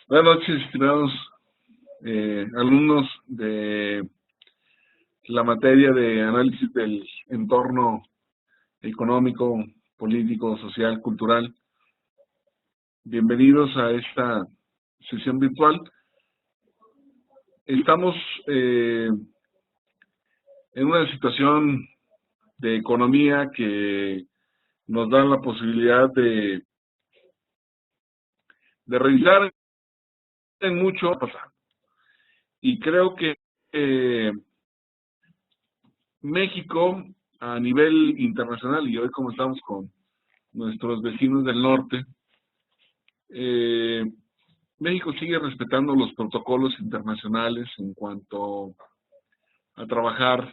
Buenas noches, estimados alumnos de la materia de análisis del entorno económico, político, social, cultural. Bienvenidos a esta sesión virtual. Estamos en una situación de economía que nos da la posibilidad de revisar en mucho pasado. Y creo que México a nivel internacional, y hoy como estamos con nuestros vecinos del norte, México sigue respetando los protocolos internacionales en cuanto a trabajar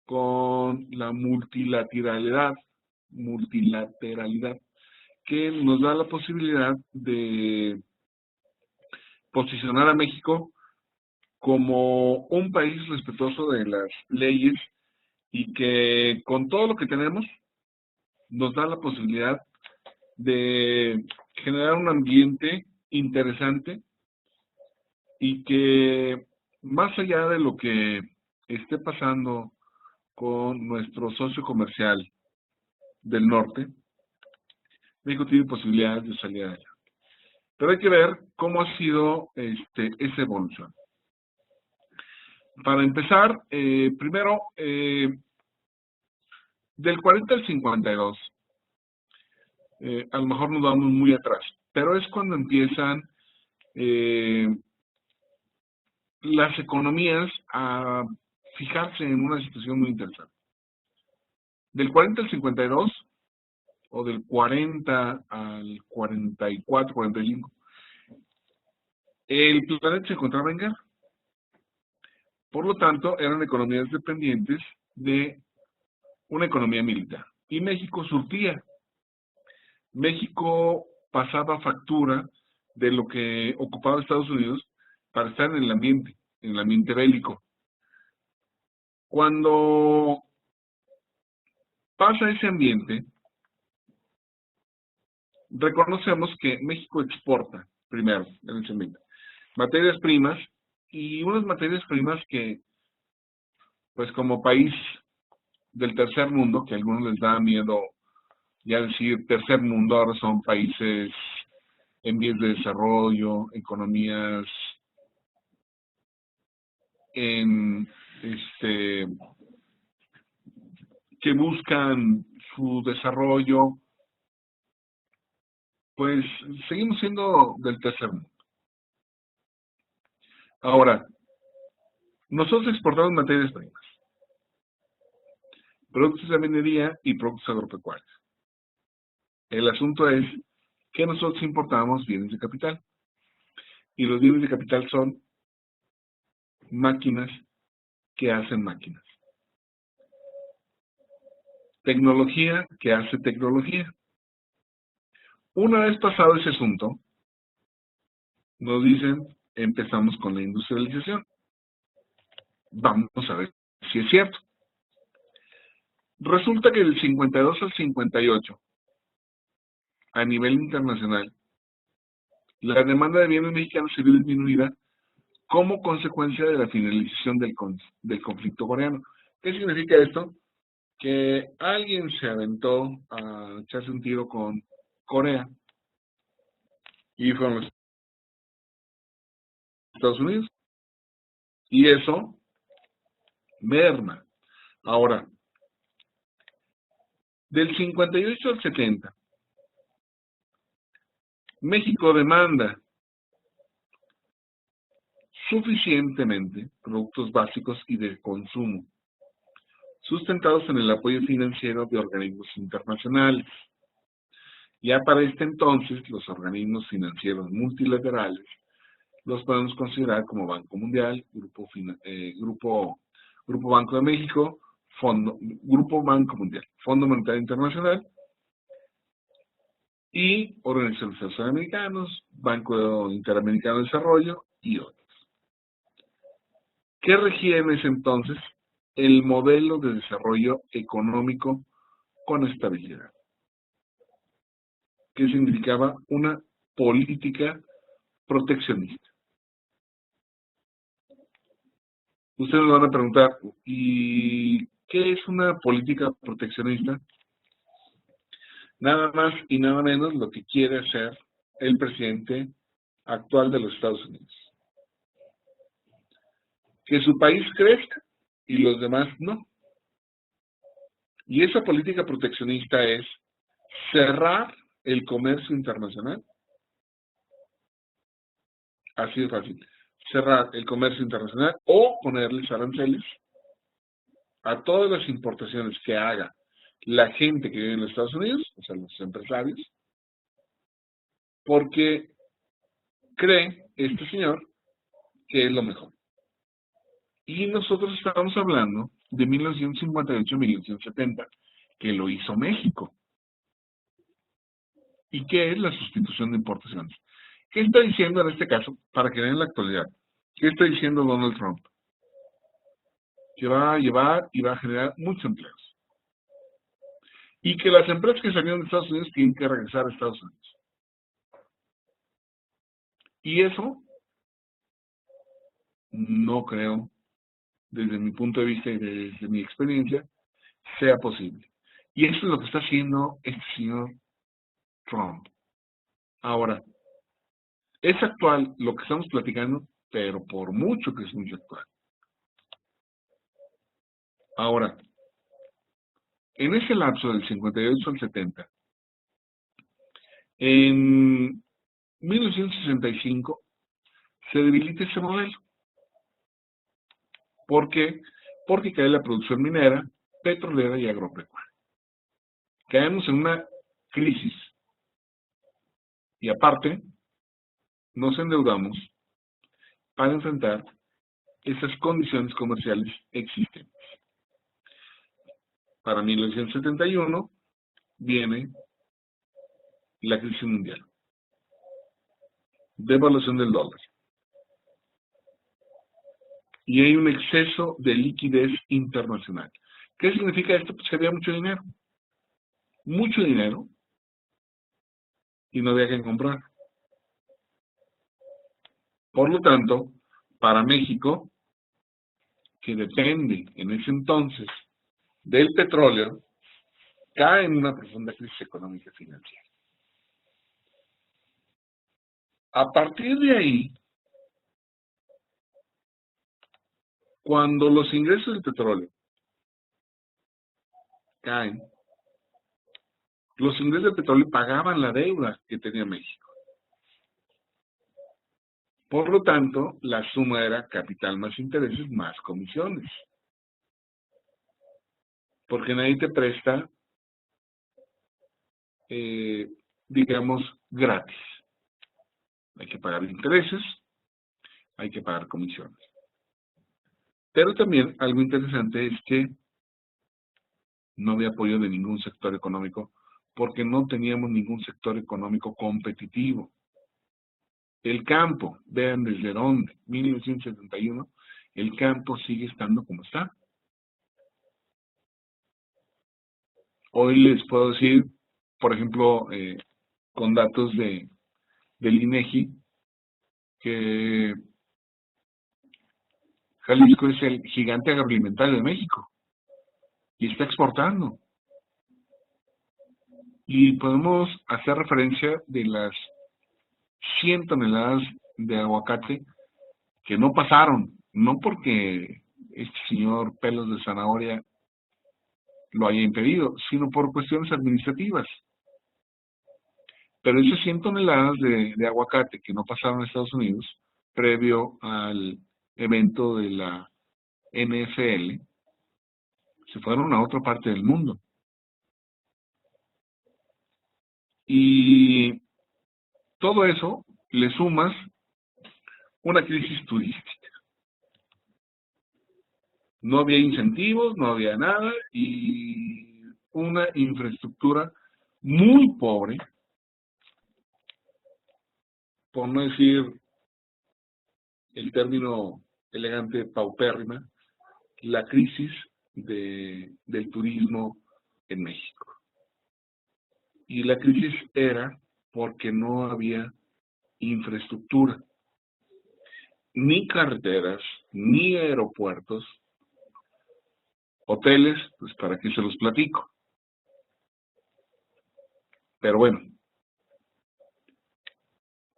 con la multilateralidad, que nos da la posibilidad de posicionar a México como un país respetuoso de las leyes y que con todo lo que tenemos nos da la posibilidad de generar un ambiente interesante y que más allá de lo que esté pasando con nuestro socio comercial del norte, México tiene posibilidades de salir adelante. Pero hay que ver cómo ha sido esa evolución. Para empezar, primero, del 40 al 52, a lo mejor nos vamos muy atrás, pero es cuando empiezan las economías a fijarse en una situación muy interesante. Del 40 al 52, o del 40 al 44, 45, el planeta se encontraba en guerra. Por lo tanto, eran economías dependientes de una economía militar. Y México surtía. México pasaba factura de lo que ocupaba Estados Unidos para estar en el ambiente bélico. Cuando pasa ese ambiente, reconocemos que México exporta, primero, en ese ambiente, materias primas, y unas materias primas que, pues como país del tercer mundo, que a algunos les da miedo ya decir tercer mundo, ahora son países en vías de desarrollo, economías en que buscan su desarrollo, pues seguimos siendo del tercer mundo. Ahora, nosotros exportamos materias primas, productos de minería y productos agropecuarios. El asunto es que nosotros importamos bienes de capital. Y los bienes de capital son máquinas que hacen máquinas. Tecnología que hace tecnología. Una vez pasado ese asunto, nos dicen, empezamos con la industrialización. Vamos a ver si es cierto. Resulta que del 52 al 58, a nivel internacional, la demanda de bienes mexicanos se vio disminuida como consecuencia de la finalización del conflicto coreano. ¿Qué significa esto? Que alguien se aventó a echarse un tiro con Corea y con los Estados Unidos. Y eso merma. Ahora, del 58 al 70, México demanda suficientemente productos básicos y de consumo, sustentados en el apoyo financiero de organismos internacionales. Ya para este entonces, los organismos financieros multilaterales los podemos considerar como Banco Mundial, Grupo Banco de México, Grupo Banco Mundial, Fondo Monetario Internacional y Organización de Estados Americanos, Banco Interamericano de Desarrollo y otros. ¿Qué regía en ese entonces? El modelo de desarrollo económico con estabilidad, que significaba una política proteccionista. Ustedes me van a preguntar, ¿y qué es una política proteccionista? Nada más y nada menos lo que quiere hacer el presidente actual de los Estados Unidos. Que su país crezca y los demás no. Y esa política proteccionista es cerrar el comercio internacional. Así de fácil. Cerrar el comercio internacional o ponerles aranceles a todas las importaciones que haga la gente que vive en los Estados Unidos, o sea, los empresarios, porque cree este señor que es lo mejor. Y nosotros estamos hablando de 1958-1970, que lo hizo México. ¿Y qué es la sustitución de importaciones? ¿Qué está diciendo en este caso, para que vean la actualidad? ¿Qué está diciendo Donald Trump? Que va a llevar y va a generar muchos empleos. Y que las empresas que salieron de Estados Unidos tienen que regresar a Estados Unidos. Y eso no creo, desde mi punto de vista y desde mi experiencia, sea posible. Y eso es lo que está haciendo este señor Trump. Ahora, es actual lo que estamos platicando, pero por mucho que es muy actual. Ahora, en ese lapso del 58 al 70, en 1965 se debilita ese modelo. ¿Por qué? Porque cae la producción minera, petrolera y agropecuaria. Caemos en una crisis y aparte nos endeudamos para enfrentar esas condiciones comerciales existentes. Para 1971 viene la crisis mundial, devaluación del dólar, y hay un exceso de liquidez internacional. ¿Qué significa esto? Pues que había mucho dinero, y no había que comprar. Por lo tanto, para México, que depende en ese entonces del petróleo, cae en una profunda crisis económica y financiera. A partir de ahí, cuando los ingresos del petróleo caen, los ingresos del petróleo pagaban la deuda que tenía México. Por lo tanto, la suma era capital más intereses más comisiones. Porque nadie te presta, digamos, gratis. Hay que pagar intereses, hay que pagar comisiones. Pero también algo interesante es que no había apoyo de ningún sector económico porque no teníamos ningún sector económico competitivo. El campo, vean desde dónde, 1971, el campo sigue estando como está. Hoy les puedo decir, por ejemplo, con datos del INEGI, que Jalisco es el gigante agroalimentario de México y está exportando. Y podemos hacer referencia de las 100 toneladas de aguacate que no pasaron, no porque este señor Pelos de Zanahoria lo haya impedido, sino por cuestiones administrativas. Pero esas 100 toneladas de aguacate que no pasaron a Estados Unidos, previo al evento de la NFL, se fueron a otra parte del mundo. Y todo eso le sumas una crisis turística. No había incentivos, no había nada y una infraestructura muy pobre, por no decir el término elegante paupérrima, la crisis del turismo en México. Y la crisis era porque no había infraestructura, ni carreteras, ni aeropuertos, hoteles, pues para qué se los platico. Pero bueno,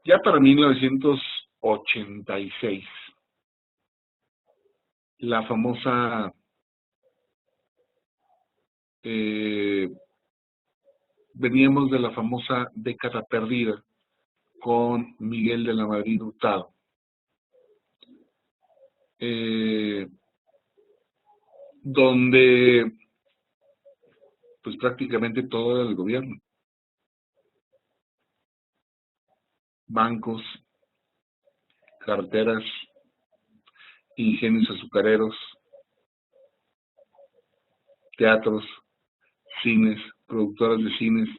ya para 1986, la famosa veníamos de la famosa década perdida con Miguel de la Madrid Hurtado. Donde pues prácticamente todo era el gobierno. Bancos, carreteras, ingenios azucareros, teatros, cines, productoras de cines,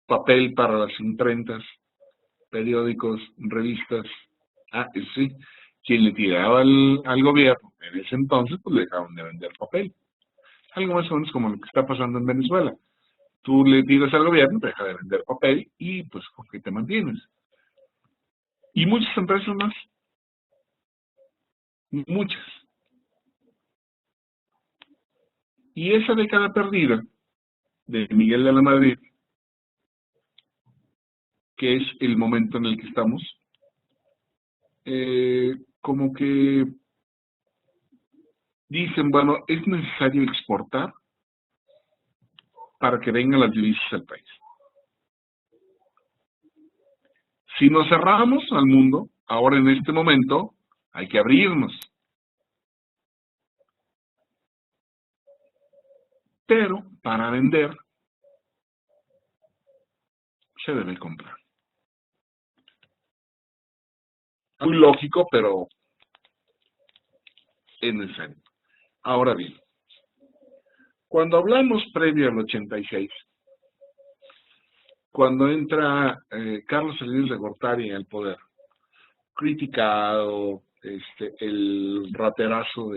papel para las imprentas, periódicos, revistas. Sí, quien le tiraba al gobierno en ese entonces, pues le dejaron de vender papel. Algo más o menos como lo que está pasando en Venezuela. Tú le tiras al gobierno, te deja de vender papel y pues con qué te mantienes. Y muchas empresas más. Muchas. Y esa década perdida de Miguel de la Madrid, que es el momento en el que estamos, como que dicen, bueno, es necesario exportar para que vengan las divisas al país. Si nos cerramos al mundo, ahora en este momento hay que abrirnos. Pero para vender se debe comprar. Muy lógico, pero es necesario. Ahora bien, cuando hablamos previo al 86, cuando entra Carlos Salinas de Gortari en el poder, criticado, el raterazo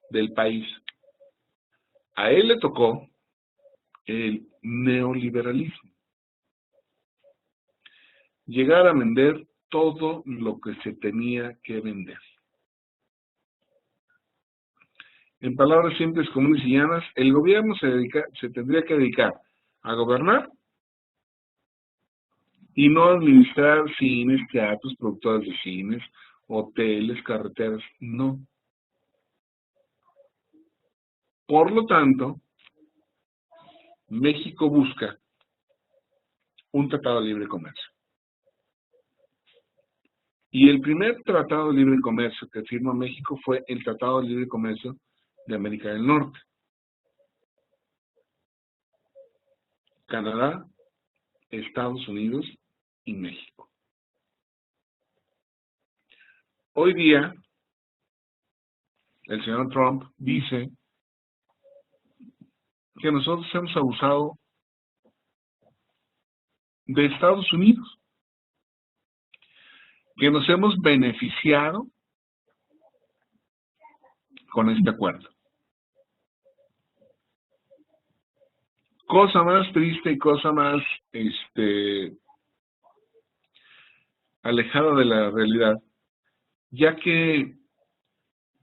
del país, a él le tocó el neoliberalismo. Llegar a vender todo lo que se tenía que vender. En palabras simples, comunes y llanas, el gobierno se tendría que dedicar a gobernar y no administrar cines, teatros, productoras de cines, hoteles, carreteras, no. Por lo tanto, México busca un tratado de libre comercio. Y el primer tratado de libre comercio que firmó México fue el Tratado de Libre Comercio de América del Norte. Canadá, Estados Unidos y México. Hoy día, el señor Trump dice que nosotros hemos abusado de Estados Unidos, que nos hemos beneficiado con este acuerdo. Cosa más triste y cosa más alejada de la realidad, ya que,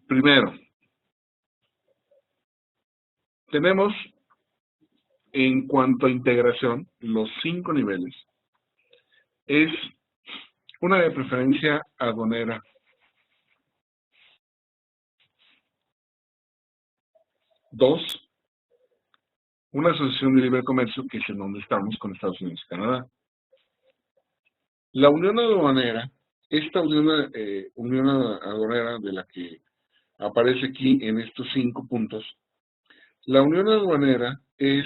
primero, tenemos en cuanto a integración, los 5 niveles, es una de preferencia aduanera. 2, una asociación de libre comercio, que es en donde estamos con Estados Unidos y Canadá. La unión aduanera, esta unión aduanera de la que aparece aquí en estos 5 puntos, la unión aduanera es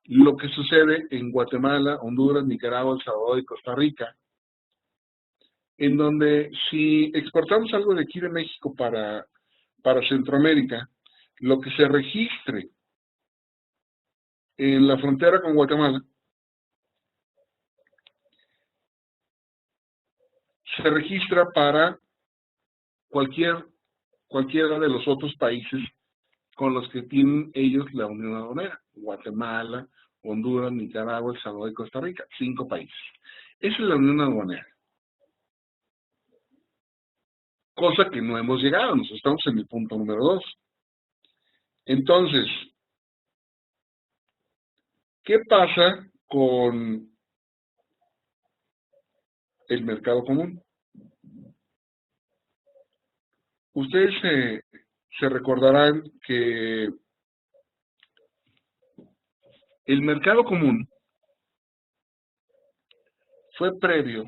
lo que sucede en Guatemala, Honduras, Nicaragua, El Salvador y Costa Rica, en donde si exportamos algo de aquí de México para Centroamérica, lo que se registre en la frontera con Guatemala se registra para cualquiera de los otros países con los que tienen ellos la unión aduanera: Guatemala, Honduras, Nicaragua, El Salvador y Costa Rica. 5 países. Esa es la unión aduanera. Cosa que no hemos llegado, nosotros estamos en el punto número 2. Entonces, ¿qué pasa con el mercado común? Ustedes se recordarán que el mercado común fue previo,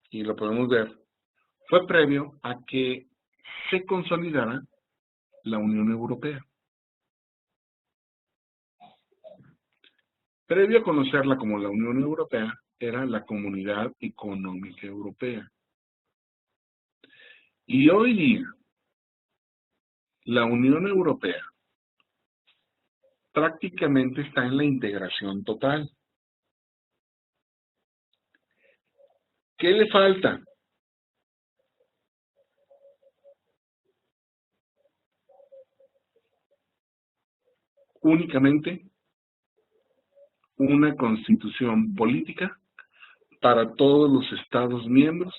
y lo podemos ver, fue previo a que se consolidara la Unión Europea. Previo a conocerla como la Unión Europea, era la Comunidad Económica Europea. Y hoy día, la Unión Europea prácticamente está en la integración total. ¿Qué le falta? Únicamente una constitución política para todos los Estados miembros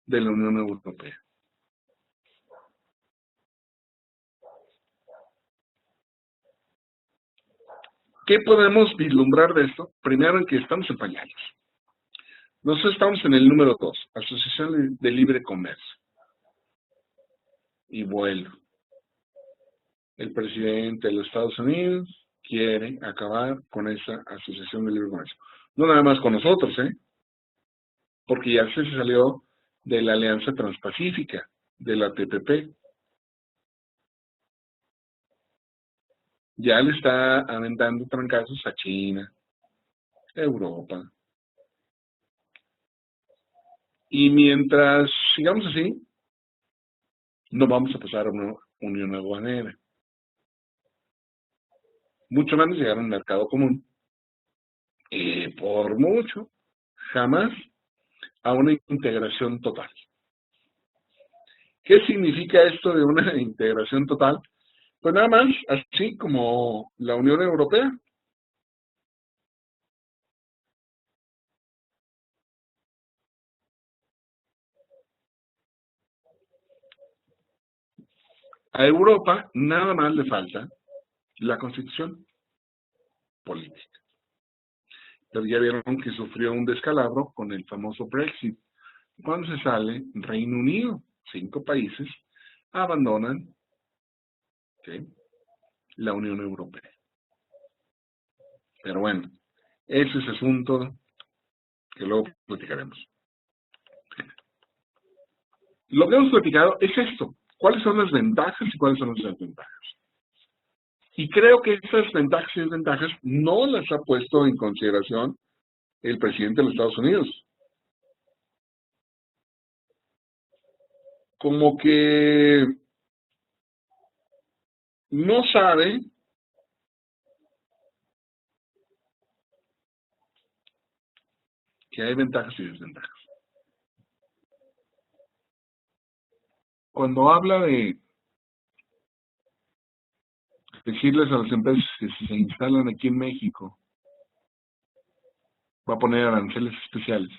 de la Unión Europea. ¿Qué podemos vislumbrar de esto? Primero, en que estamos en pañales. Nosotros estamos en el número 2, Asociación de Libre Comercio. Y bueno, el presidente de los Estados Unidos quiere acabar con esa Asociación de Libre Comercio. No nada más con nosotros, porque ya se salió de la Alianza Transpacífica, de la TPP. Ya le está aventando trancazos a China, a Europa. Y mientras sigamos así, no vamos a pasar a una unión aduanera. Mucho menos llegar a un mercado común. Y por mucho, jamás a una integración total. ¿Qué significa esto de una integración total? Pues nada más, así como la Unión Europea. A Europa nada más le falta la constitución política. Pero ya vieron que sufrió un descalabro con el famoso Brexit. Cuando se sale Reino Unido, 5 países abandonan, ¿sí?, la Unión Europea. Pero bueno, ese es asunto que luego platicaremos. Lo que hemos platicado es esto: cuáles son las ventajas y cuáles son las desventajas. Y creo que esas ventajas y desventajas no las ha puesto en consideración el presidente de los Estados Unidos. Como que no sabe que hay ventajas y desventajas. Cuando habla de decirles a las empresas que si se instalan aquí en México, va a poner aranceles especiales.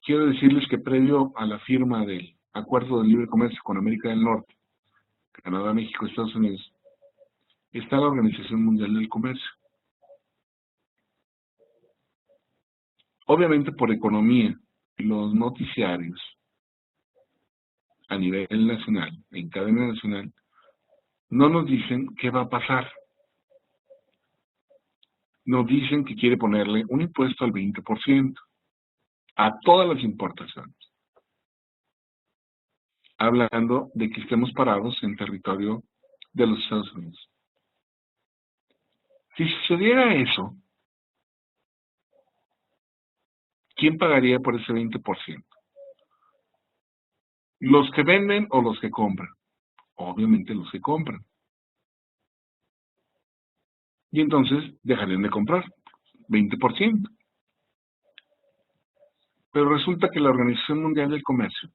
Quiero decirles que previo a la firma del Acuerdo de Libre Comercio con América del Norte, Canadá, México, Estados Unidos, está la Organización Mundial del Comercio. Obviamente, por economía, los noticiarios a nivel nacional, en cadena nacional, no nos dicen qué va a pasar. Nos dicen que quiere ponerle un impuesto al 20% a todas las importaciones, hablando de que estemos parados en territorio de los Estados Unidos. Si sucediera eso, ¿quién pagaría por ese 20%? ¿Los que venden o los que compran? Obviamente los que compran. Y entonces dejarían de comprar, 20%. Pero resulta que la Organización Mundial del Comercio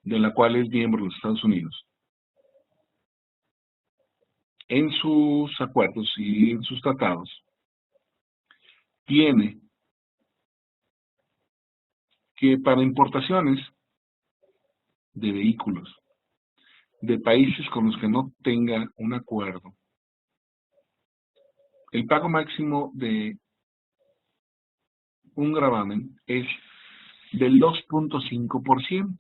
de la cual es miembro de los Estados Unidos, en sus acuerdos y en sus tratados, tiene que para importaciones de vehículos de países con los que no tenga un acuerdo, el pago máximo de un gravamen es del 2.5%,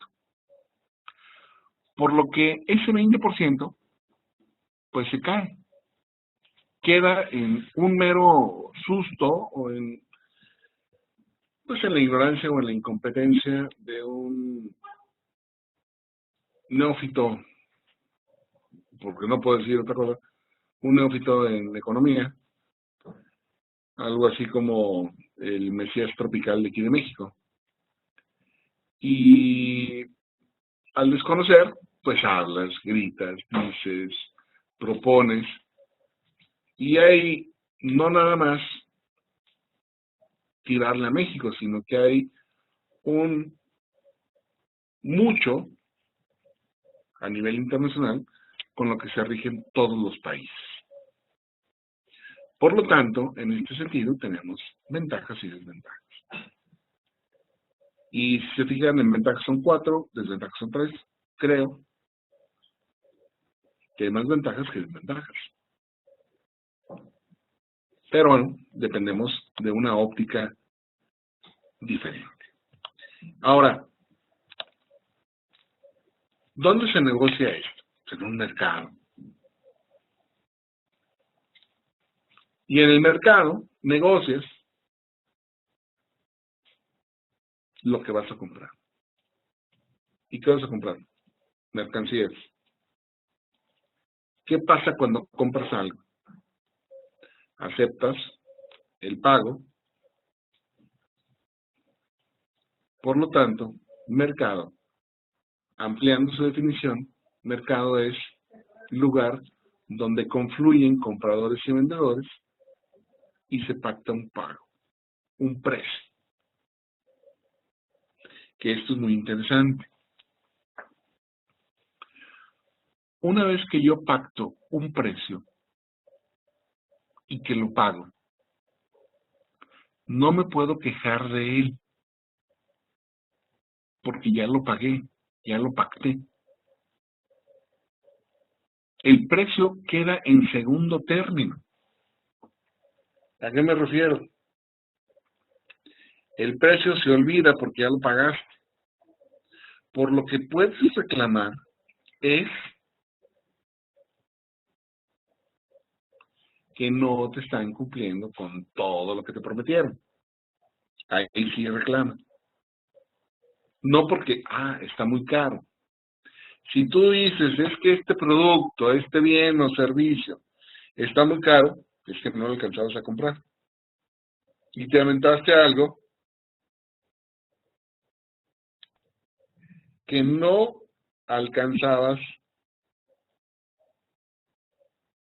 por lo que ese 20% pues se cae, queda en un mero susto o en, pues en la ignorancia o en la incompetencia de un neófito, porque no puedo decir otra cosa, un neófito en economía, algo así como el Mesías tropical de aquí de México. Y al desconocer, pues hablas, gritas, dices, propones, y hay no nada más tirarle a México, sino que hay un mucho a nivel internacional con lo que se rigen todos los países. Por lo tanto, en este sentido tenemos ventajas y desventajas. Y si se fijan, en ventajas son 4, desventajas son 3. Creo que hay más ventajas que desventajas. Pero bueno, dependemos de una óptica diferente. Ahora, ¿dónde se negocia esto? En un mercado. Y en el mercado negocias lo que vas a comprar. ¿Y qué vas a comprar? Mercancías. ¿Qué pasa cuando compras algo? Aceptas el pago. Por lo tanto, mercado, ampliando su definición, mercado es lugar donde confluyen compradores y vendedores y se pacta un pago, un precio. Que esto es muy interesante. Una vez que yo pacto un precio y que lo pago, no me puedo quejar de él porque ya lo pagué, ya lo pacté. El precio queda en segundo término. ¿A qué me refiero? El precio se olvida porque ya lo pagaste. Por lo que puedes reclamar es que no te están cumpliendo con todo lo que te prometieron. Ahí sí reclama. No porque, está muy caro. Si tú dices, es que este producto, este bien o servicio está muy caro, es que no lo alcanzabas a comprar. Y te aventaste algo que no alcanzabas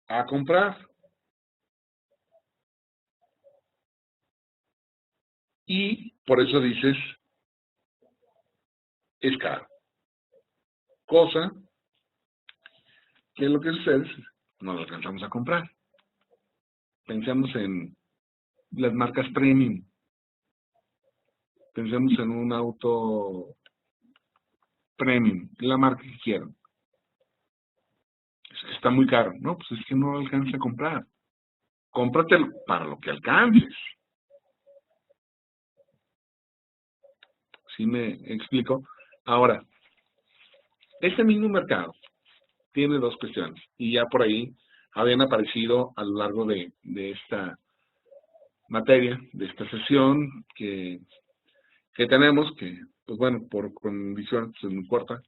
a comprar. Y por eso dices, es caro. Cosa que lo que sucede es, no lo alcanzamos a comprar. Pensemos en las marcas premium. Pensemos en un auto premium, la marca que quieran. Es que está muy caro. No, pues es que no alcanza a comprar. Cómpratelo para lo que alcances. ¿Sí me explico? Ahora, ese mismo mercado tiene dos cuestiones. Y ya por ahí habían aparecido a lo largo de esta materia, de esta sesión que tenemos, que, pues bueno, por condiciones pues, es muy corta,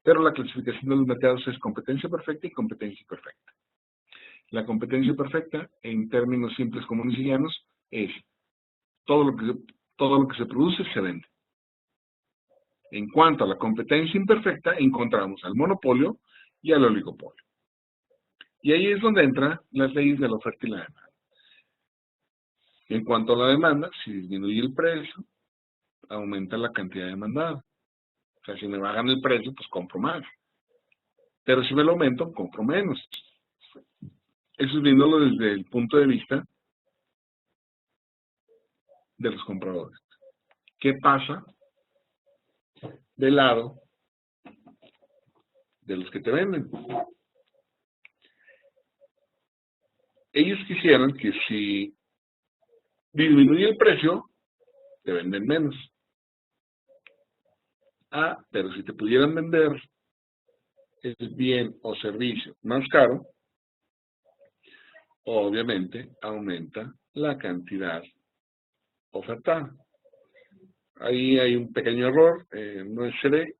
pero la clasificación de los mercados es competencia perfecta y competencia imperfecta. La competencia perfecta, en términos simples, comunes y llanos, es todo lo que se produce se vende. En cuanto a la competencia imperfecta, encontramos al monopolio y al oligopolio. Y ahí es donde entran las leyes de la oferta y la demanda. En cuanto a la demanda, si disminuye el precio, aumenta la cantidad demandada. O sea, si me bajan el precio, pues compro más. Pero si me lo aumento, compro menos. Eso es viéndolo desde el punto de vista de los compradores. ¿Qué pasa del lado de los que te venden? Ellos quisieran que si disminuye el precio, te venden menos. Ah, pero si te pudieran vender el bien o servicio más caro, obviamente aumenta la cantidad ofertada. Ahí hay un pequeño error, no es CD,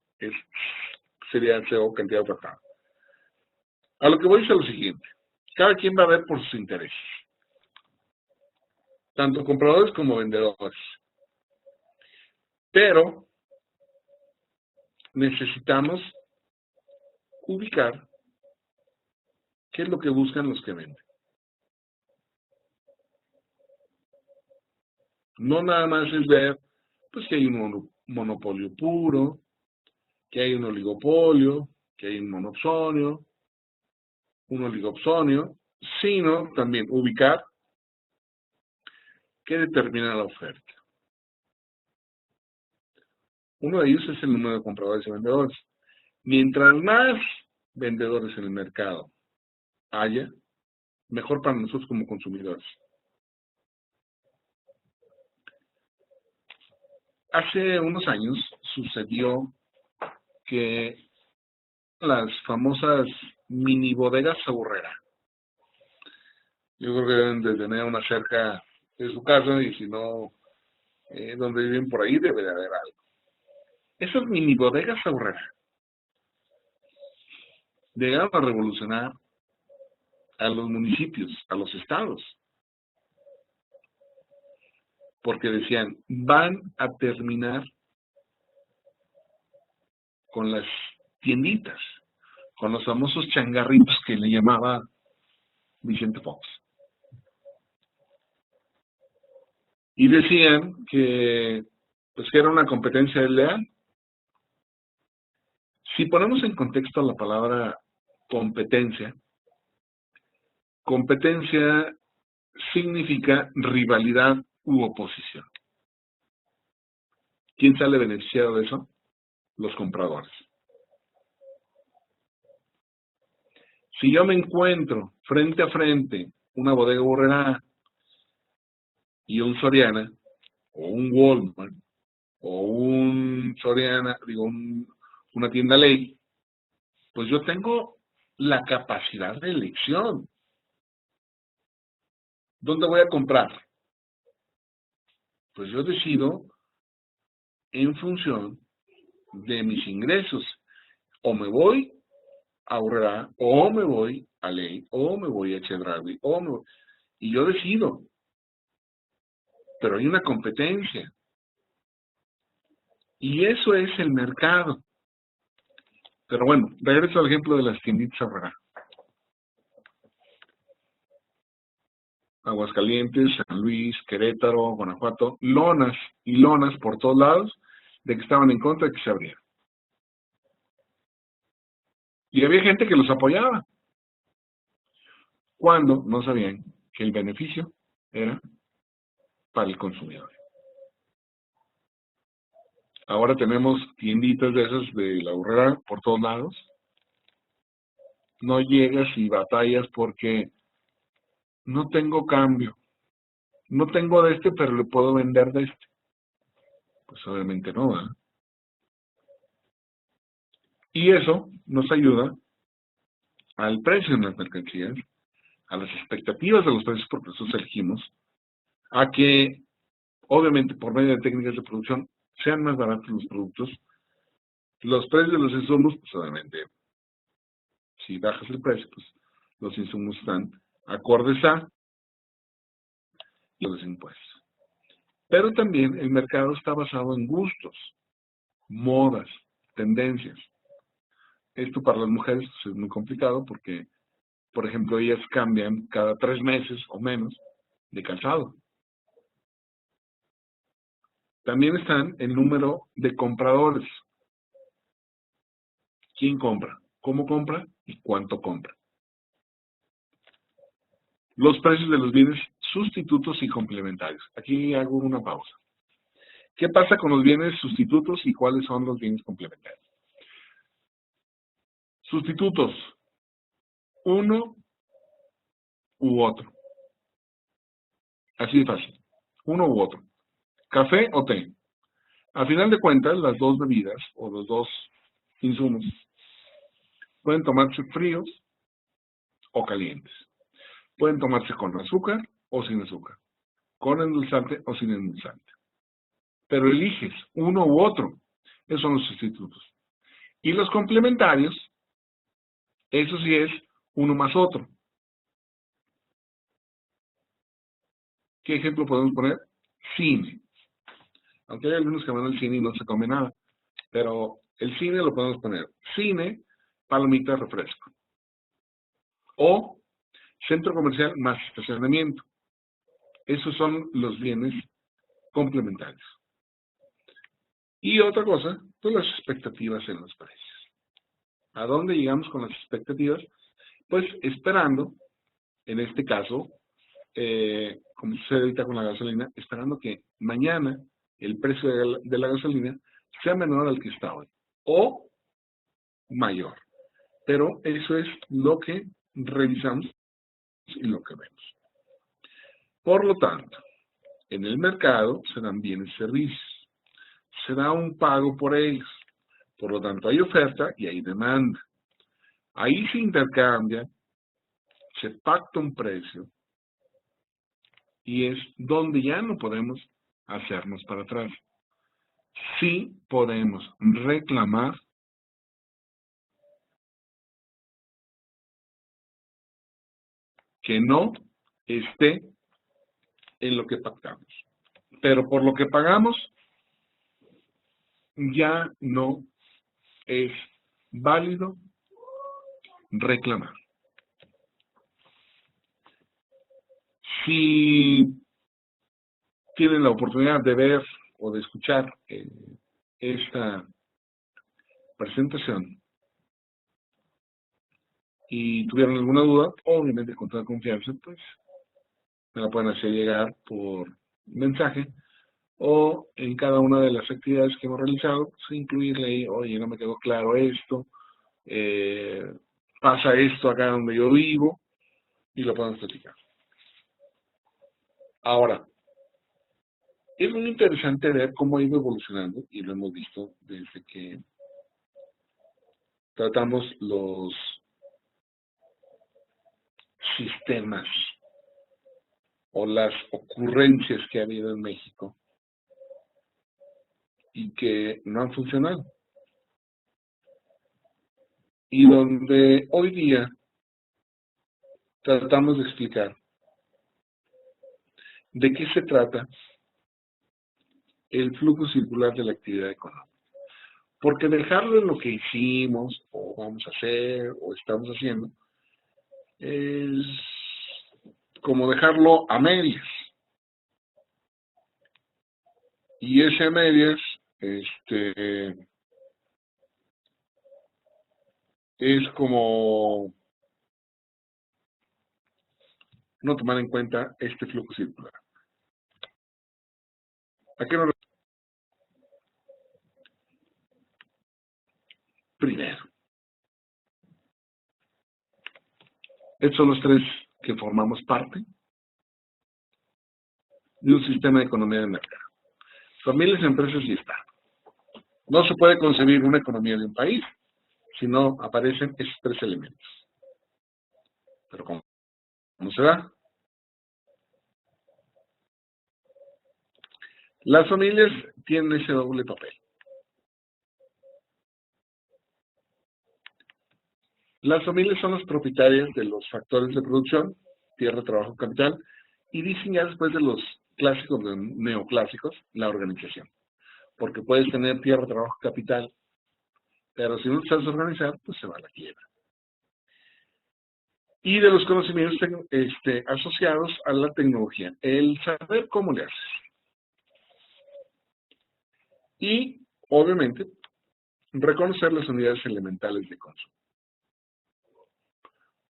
sería CO, cantidad ofertada. A lo que voy es a lo siguiente. Cada quien va a ver por sus intereses, tanto compradores como vendedores. Pero necesitamos ubicar qué es lo que buscan los que venden. No nada más es ver pues que hay un monopolio puro, que hay un oligopolio, que hay un monopsonio, un oligopsonio, sino también ubicar qué determina la oferta. Uno de ellos es el número de compradores y vendedores. Mientras más vendedores en el mercado haya, mejor para nosotros como consumidores. Hace unos años sucedió que las famosas mini bodegas Aurrera, yo creo que deben de tener una cerca de su casa y si no, donde viven por ahí debe de haber algo. Esas mini bodegas Aurrera llegaron a revolucionar a los municipios, a los estados, porque decían, van a terminar con las tienditas, con los famosos changarritos que le llamaba Vicente Fox. Y decían que, pues, que era una competencia desleal. Si ponemos en contexto la palabra competencia, competencia significa rivalidad u oposición. ¿Quién sale beneficiado de eso? Los compradores. Si yo me encuentro frente a frente una bodega Aurrera y un Soriana, o un Walmart, o un Soriana, digo, una tienda Ley, pues yo tengo la capacidad de elección. ¿Dónde voy a comprar? Pues yo decido en función de mis ingresos. O me voy a Aurrera, o me voy a Ley, o me voy a Chedraui, y yo decido. Pero hay una competencia. Y eso es el mercado. Pero bueno, regreso al ejemplo de las tienditas Aurrera. Aguascalientes, San Luis, Querétaro, Guanajuato, lonas y lonas por todos lados de que estaban en contra de que se abriera. Y había gente que los apoyaba, cuando no sabían que el beneficio era para el consumidor. Ahora tenemos tienditas de esas de la Aurrera por todos lados. No llegas y batallas porque no tengo cambio. No tengo de este, pero le puedo vender de este. Pues obviamente no, ¿verdad? Y eso nos ayuda al precio de las mercancías, a las expectativas de los precios, porque nosotros elegimos, a que, obviamente, por medio de técnicas de producción, sean más baratos los productos. Los precios de los insumos, pues obviamente, si bajas el precio, pues los insumos están acordes a los impuestos. Pero también el mercado está basado en gustos, modas, tendencias. Esto para las mujeres pues, es muy complicado porque, por ejemplo, ellas cambian cada 3 meses o menos de calzado. También están el número de compradores. quién compra, cómo compra y cuánto compra. Los precios de los bienes sustitutos y complementarios. Aquí hago una pausa. ¿Qué pasa con los bienes sustitutos y cuáles son los bienes complementarios? Sustitutos, uno u otro. Así de fácil. Uno u otro. Café o té. A final de cuentas, las dos bebidas o los dos insumos pueden tomarse fríos o calientes. Pueden tomarse con azúcar o sin azúcar. Con endulzante o sin endulzante. Pero eliges uno u otro. Esos son los sustitutos. Y los complementarios, eso sí es uno más otro. ¿Qué ejemplo podemos poner? Cine. Aunque hay algunos que van al cine y no se come nada. Pero el cine lo podemos poner. Cine, palomita, refresco. O centro comercial más estacionamiento. Esos son los bienes complementarios. Y otra cosa, pues las expectativas en los precios. ¿A dónde llegamos con las expectativas? Pues esperando, en este caso, como sucede ahorita con la gasolina, esperando que mañana el precio de la gasolina sea menor al que está hoy, o mayor. Pero eso es lo que revisamos y lo que vemos. Por lo tanto, en el mercado se dan bienes y servicios. Se da un pago por ellos. Por lo tanto, hay oferta y hay demanda. Ahí se intercambia, se pacta un precio y es donde ya no podemos hacernos para atrás. Sí podemos reclamar que no esté en lo que pactamos. Pero por lo que pagamos, ya no es válido reclamar. Si tienen la oportunidad de ver o de escuchar esta presentación y tuvieron alguna duda, obviamente con toda confianza, pues me la pueden hacer llegar por mensaje o en cada una de las actividades que hemos realizado, pues, incluirle ahí, oye, no me quedó claro esto, pasa esto acá donde yo vivo, y lo podemos platicar. Ahora, es muy interesante ver cómo ha ido evolucionando, y lo hemos visto desde que tratamos los sistemas o las ocurrencias que ha habido en México y que no han funcionado. Y donde hoy día tratamos de explicar de qué se trata el flujo circular de la actividad económica. Porque dejarlo en lo que hicimos, o vamos a hacer, o estamos haciendo, es como dejarlo a medias. Y ese a medias, es como no tomar en cuenta este flujo circular. ¿A qué nos referimos? Primero, estos son los tres que formamos parte de un sistema de economía de mercado. Familias, empresas y Estado. No se puede concebir una economía de un país si no aparecen esos tres elementos. Pero ¿cómo se da? Las familias tienen ese doble papel. Las familias son las propietarias de los factores de producción, tierra, trabajo, capital, y dicen ya después de los clásicos, de neoclásicos, la organización. Porque puedes tener tierra, trabajo, capital, pero si no te sabes organizar, pues se va a la quiebra. Y de los conocimientos asociados a la tecnología, el saber cómo le haces. Y, obviamente, reconocer las unidades elementales de consumo.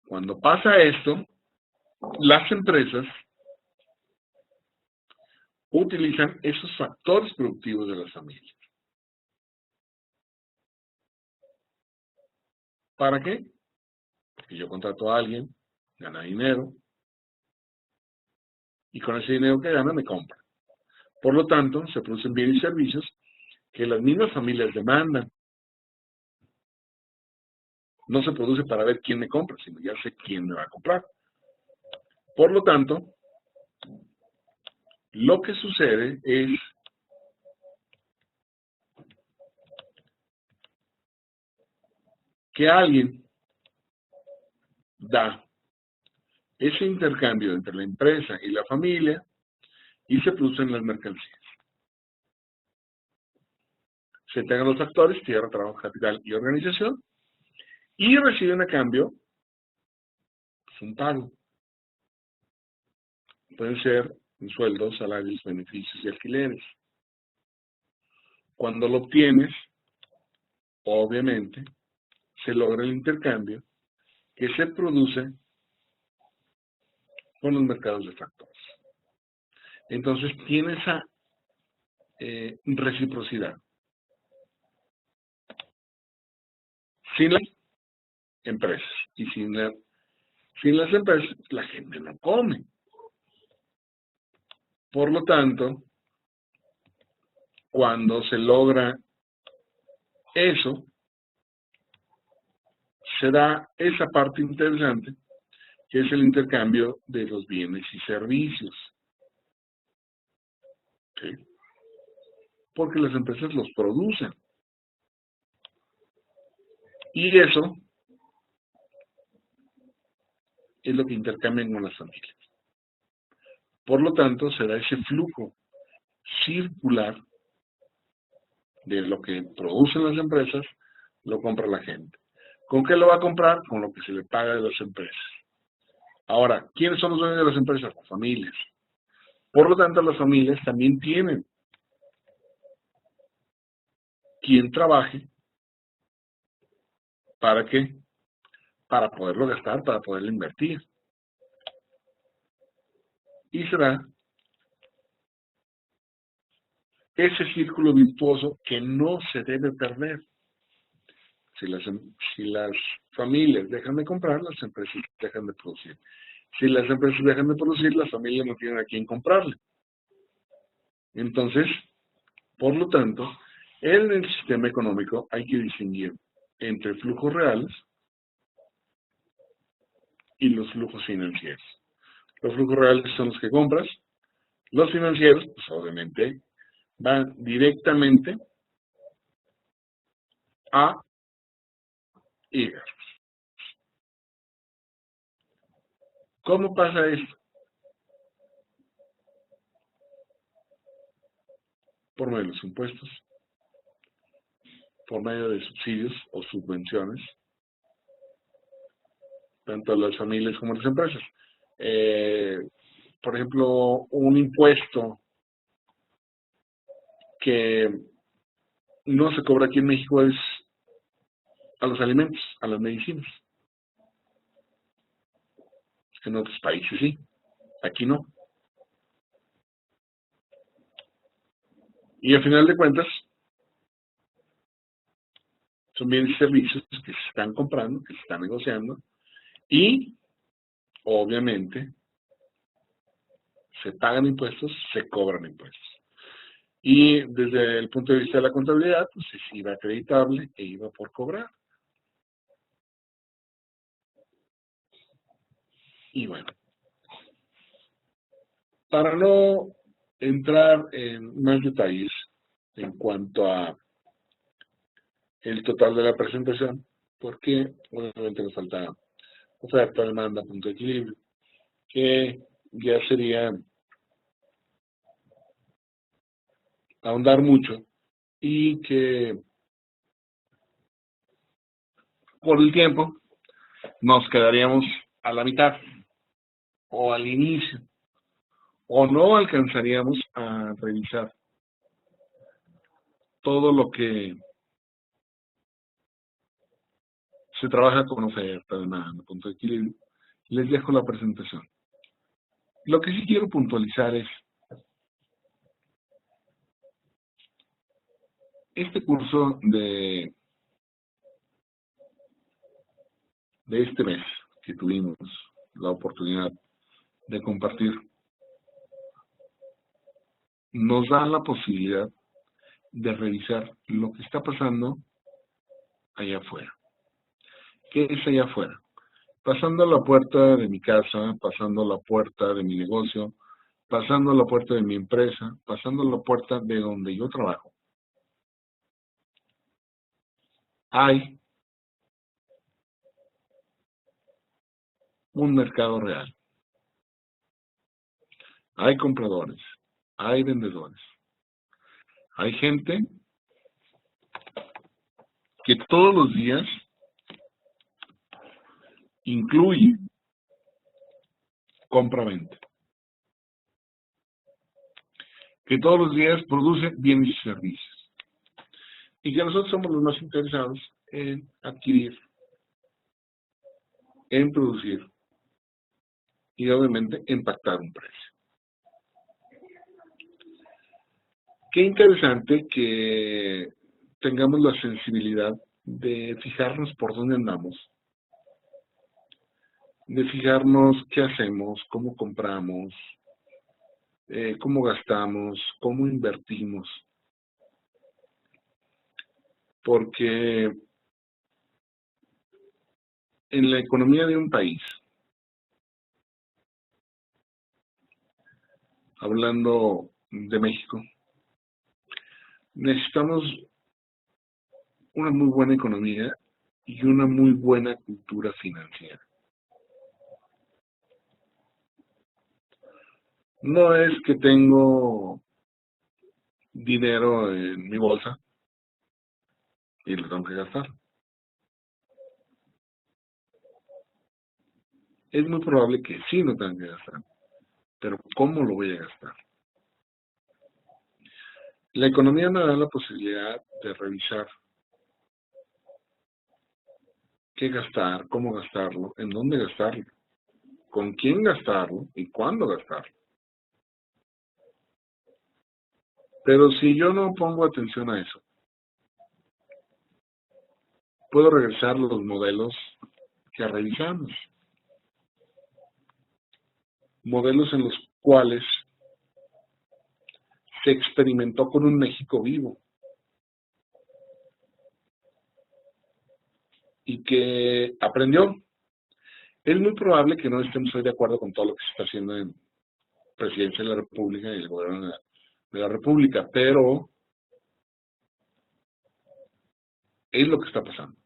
Cuando pasa esto, las empresas utilizan esos factores productivos de las familias. ¿Para qué? Porque yo contrato a alguien, gana dinero, y con ese dinero que gana me compra. Por lo tanto, se producen bienes y servicios que las mismas familias demandan. No se produce para ver quién me compra, sino ya sé quién me va a comprar. Por lo tanto, lo que sucede es que alguien da ese intercambio entre la empresa y la familia y se producen las mercancías. Se tengan los factores, tierra, trabajo, capital y organización, y reciben a cambio pues, un pago. Pueden ser sueldos, salarios, beneficios y alquileres. Cuando lo obtienes, obviamente, se logra el intercambio que se produce con los mercados de factores. Entonces, tiene esa reciprocidad. Sin las empresas y sin las empresas, la gente no come. Por lo tanto, cuando se logra eso, se da esa parte interesante, que es el intercambio de los bienes y servicios. ¿Sí? Porque las empresas los producen. Y eso es lo que intercambian con las familias. Por lo tanto, se da ese flujo circular de lo que producen las empresas, lo compra la gente. ¿Con qué lo va a comprar? Con lo que se le paga de las empresas. Ahora, ¿quiénes son los dueños de las empresas? Las familias. Por lo tanto, las familias también tienen quien trabaje. ¿Para qué? Para poderlo gastar, para poderlo invertir. Y será ese círculo virtuoso que no se debe perder. Si las familias dejan de comprar, las empresas dejan de producir. Si las empresas dejan de producir, las familias no tienen a quién comprarle. Entonces, por lo tanto, en el sistema económico hay que distinguir entre flujos reales y los flujos financieros. Los flujos reales son los que compras, los financieros, pues obviamente, van directamente a IGA. ¿Cómo pasa esto? Por medio de los impuestos, por medio de subsidios o subvenciones, tanto a las familias como a las empresas. Por ejemplo, un impuesto que no se cobra aquí en México es a los alimentos, a las medicinas. En otros países sí, aquí no. Y al final de cuentas, son bienes y servicios que se están comprando, que se están negociando, y obviamente se pagan impuestos, se cobran impuestos. Y desde el punto de vista de la contabilidad, pues es IVA acreditable e IVA por cobrar. Y bueno, para no entrar en más detalles en cuanto a el total de la presentación, porque obviamente nos falta oferta, demanda, punto de equilibrio, que ya sería ahondar mucho y que por el tiempo nos quedaríamos a la mitad o al inicio o no alcanzaríamos a revisar todo lo que Se trabaja con oferta, demanda, punto de equilibrio. Les dejo la presentación. Lo que sí quiero puntualizar es, este curso de este mes que tuvimos la oportunidad de compartir, nos da la posibilidad de revisar lo que está pasando allá afuera. ¿Qué es allá afuera? Pasando a la puerta de mi casa, pasando a la puerta de mi negocio, pasando a la puerta de mi empresa, pasando a la puerta de donde yo trabajo. Hay un mercado real. Hay compradores, hay vendedores. Hay gente que todos los días incluye compra-venta, que todos los días produce bienes y servicios, y que nosotros somos los más interesados en adquirir, en producir y obviamente en pactar un precio. Qué interesante que tengamos la sensibilidad de fijarnos por dónde andamos, de fijarnos qué hacemos, cómo compramos, cómo gastamos, cómo invertimos, porque en la economía de un país, hablando de México, necesitamos una muy buena economía y una muy buena cultura financiera. No es que tengo dinero en mi bolsa y lo tengo que gastar. Es muy probable que sí lo tenga que gastar, pero ¿cómo lo voy a gastar? La economía me da la posibilidad de revisar qué gastar, cómo gastarlo, en dónde gastarlo, con quién gastarlo y cuándo gastarlo. Pero si yo no pongo atención a eso, puedo regresar los modelos que revisamos. Modelos en los cuales se experimentó con un México vivo y que aprendió. Es muy probable que no estemos hoy de acuerdo con todo lo que se está haciendo en Presidencia de la República y el Gobierno de la República, pero es lo que está pasando.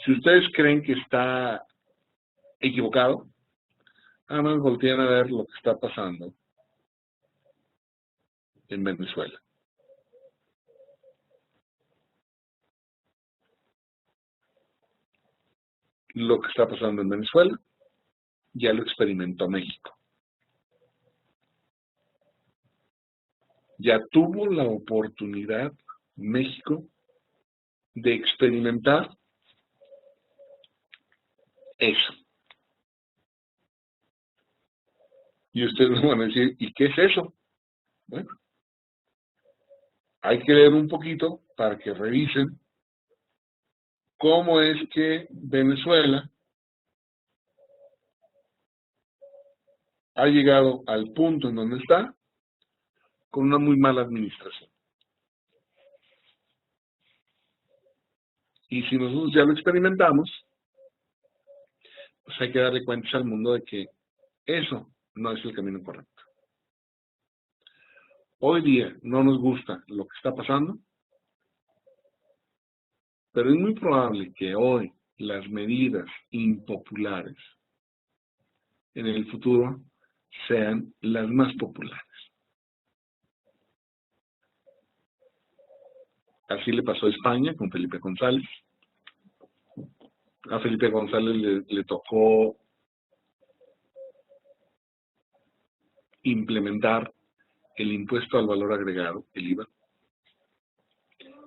Si ustedes creen que está equivocado, nada más voltean a ver lo que está pasando en Venezuela. Lo que está pasando en Venezuela ya lo experimentó México. Ya tuvo la oportunidad México de experimentar eso. Y ustedes me van a decir, ¿y qué es eso? Bueno, hay que leer un poquito para que revisen cómo es que Venezuela ha llegado al punto en donde está con una muy mala administración. Y si nosotros ya lo experimentamos, pues hay que darle cuentas al mundo de que eso no es el camino correcto. Hoy día no nos gusta lo que está pasando, pero es muy probable que hoy las medidas impopulares en el futuro sean las más populares. Así le pasó a España con Felipe González. A Felipe González le tocó implementar el impuesto al valor agregado, el IVA,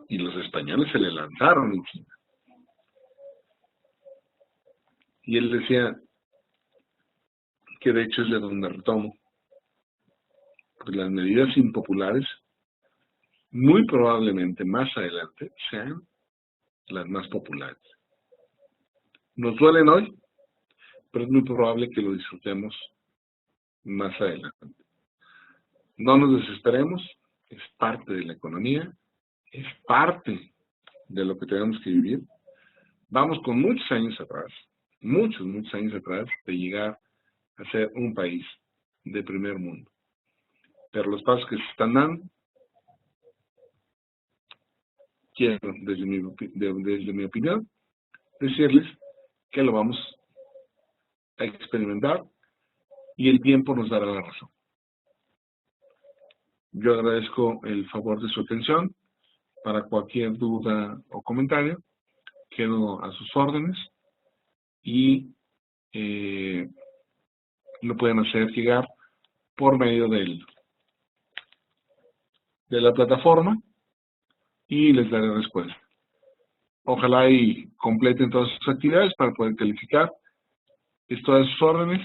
y los españoles se le lanzaron encima. Y él decía, que de hecho es de donde retomo, pues las medidas impopulares muy probablemente más adelante sean las más populares. Nos duelen hoy, pero es muy probable que lo disfrutemos más adelante. No nos desesperemos, es parte de la economía, es parte de lo que tenemos que vivir. Vamos con muchos años atrás, muchos años atrás, de llegar a ser un país de primer mundo. Pero los pasos que se están dando, quiero, desde mi opinión, decirles que lo vamos a experimentar y el tiempo nos dará la razón. Yo agradezco el favor de su atención. Para cualquier duda o comentario, quedo a sus órdenes y lo pueden hacer llegar por medio de la plataforma y les daré respuesta. Ojalá y completen todas sus actividades para poder calificar. Estoy a sus órdenes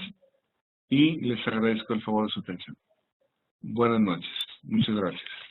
y les agradezco el favor de su atención. Buenas noches. Muchas gracias.